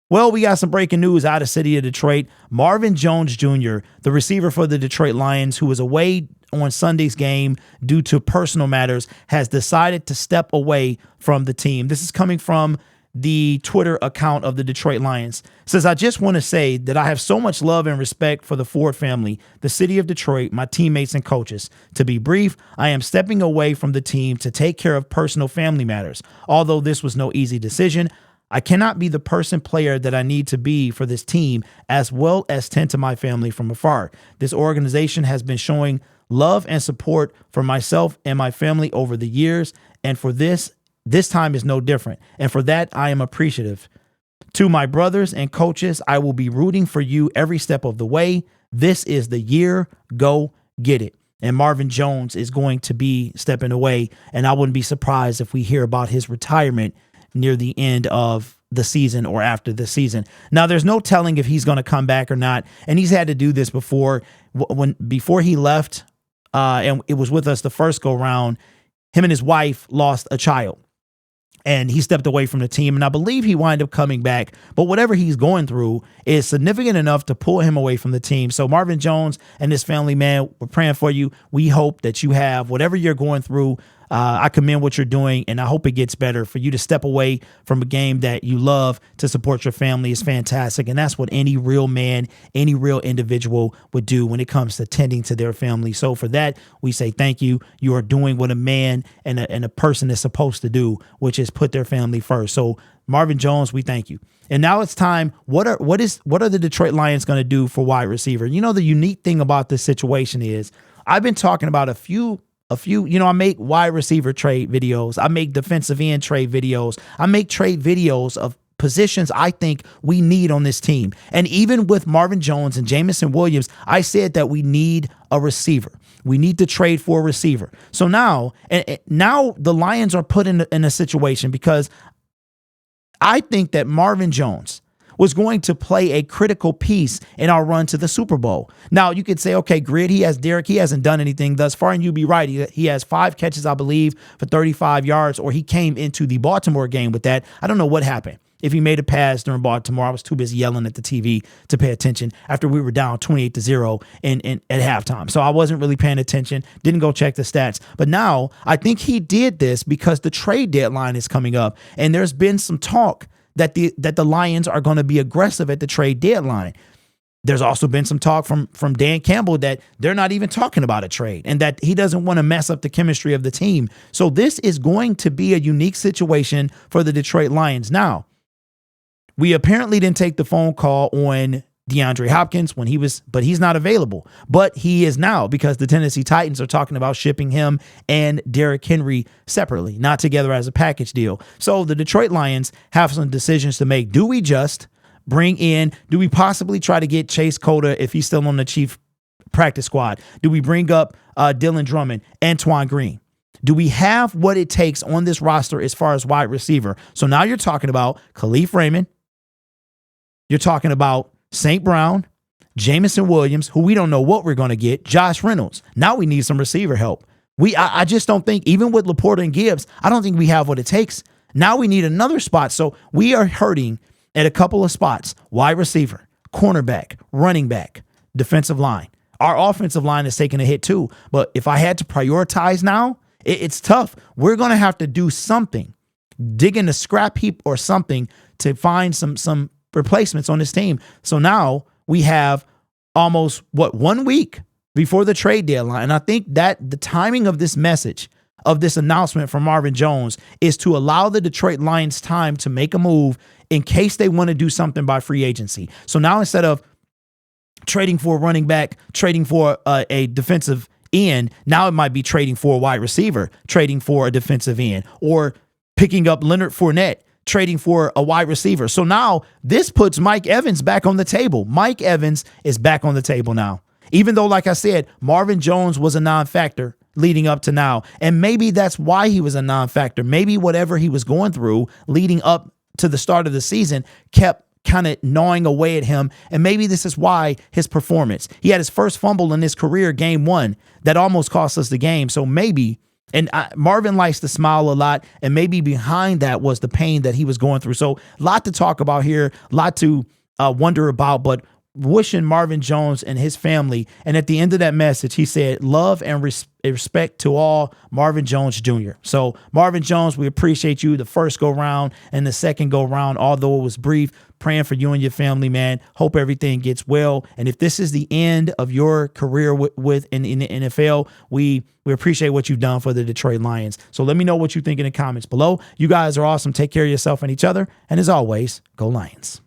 Well, we got some breaking news out of city of Detroit. Marvin Jones Jr., the receiver for the Detroit Lions, who was away on Sunday's game due to personal matters, has decided to step away from the team. This is coming from the Twitter account of the Detroit Lions. It says, I just want to say that I have so much love and respect for the Ford family, the city of Detroit, my teammates and coaches. To be brief, I am stepping away from the team to take care of personal family matters. Although this was no easy decision, I cannot be the player that I need to be for this team, as well as tend to my family from afar. This organization has been showing love and support for myself and my family over the years, and for this time is no different. And for that, I am appreciative. To my brothers and coaches, I will be rooting for you every step of the way. This is the year. Go get it. And Marvin Jones is going to be stepping away, and I wouldn't be surprised if we hear about his retirement near the end of the season or after the season. Now, there's no telling if he's going to come back or not, and he's had to do this before. Before he left, and it was with us the first go round, him and his wife lost a child, and he stepped away from the team, and I believe he wound up coming back. But whatever he's going through is significant enough to pull him away from the team. So Marvin Jones and his family, man, we're praying for you. We hope that you have whatever you're going through. I commend what you're doing, and I hope it gets better. For you to step away from a game that you love to support your family is fantastic, and that's what any real man, any real individual would do when it comes to tending to their family. So for that, we say thank you. You are doing what a man and a person is supposed to do, which is put their family first. So Marvin Jones, we thank you. And now it's time. What are the Detroit Lions going to do for wide receiver? You know, the unique thing about this situation is I've been talking about a few, I make wide receiver trade videos. I make defensive end trade videos. I make trade videos of positions I think we need on this team. And even with Marvin Jones and Jameson Williams, I said that we need a receiver. We need to trade for a receiver. So now the Lions are put in a situation because I think that Marvin Jones was going to play a critical piece in our run to the Super Bowl. Now, you could say, okay, Grid, he has Derek. He hasn't done anything thus far, and you'd be right. He has 5 catches, I believe, for 35 yards, or he came into the Baltimore game with that. I don't know what happened. If he made a pass during Baltimore, I was too busy yelling at the TV to pay attention after we were down 28-0 at halftime. So I wasn't really paying attention, didn't go check the stats. But now I think he did this because the trade deadline is coming up, and there's been some talk that the Lions are going to be aggressive at the trade deadline. There's also been some talk from Dan Campbell that they're not even talking about a trade and that he doesn't want to mess up the chemistry of the team. So this is going to be a unique situation for the Detroit Lions. Now, we apparently didn't take the phone call on DeAndre Hopkins but he's not available. But he is now, because the Tennessee Titans are talking about shipping him and Derrick Henry separately, not together as a package deal. So the Detroit Lions have some decisions to make. Do we possibly try to get Chase Cota if he's still on the Chief practice squad? Do we bring up Dylan Drummond, Antoine Green? Do we have what it takes on this roster as far as wide receiver? So now you're talking about Khalif Raymond. You're talking about St. Brown, Jameson Williams, who we don't know what we're going to get, Josh Reynolds. Now we need some receiver help. I just don't think, even with Laporta and Gibbs, I don't think we have what it takes. Now we need another spot. So we are hurting at a couple of spots: wide receiver, cornerback, running back, defensive line. Our offensive line is taking a hit too. But if I had to prioritize now, it's tough. We're going to have to do something, dig in the scrap heap or something to find some replacements on this team. So now we have almost 1 week before the trade deadline. And I think that the timing of this message, of this announcement from Marvin Jones, is to allow the Detroit Lions time to make a move in case they want to do something by free agency. So now, instead of trading for a running back, trading for a defensive end, now it might be trading for a wide receiver, trading for a defensive end, or picking up Leonard Fournette, trading for a wide receiver. So now this puts Mike Evans back on the table. Mike Evans is back on the table now. Even though, like I said, Marvin Jones was a non-factor leading up to now. And maybe that's why he was a non-factor. Maybe whatever he was going through leading up to the start of the season kept kind of gnawing away at him. And maybe this is why his performance. He had his first fumble in his career, game 1, that almost cost us the game. So maybe And Marvin likes to smile a lot, and maybe behind that was the pain that he was going through. So a lot to talk about here, a lot to wonder about, but wishing Marvin Jones and his family. And at the end of that message, he said, love and respect to all, Marvin Jones Jr. So Marvin Jones, we appreciate you the first go round and the second go round, although it was brief. Praying for you and your family, man. Hope everything gets well. And if this is the end of your career in the NFL, we appreciate what you've done for the Detroit Lions. So let me know what you think in the comments below. You guys are awesome. Take care of yourself and each other. And as always, go Lions.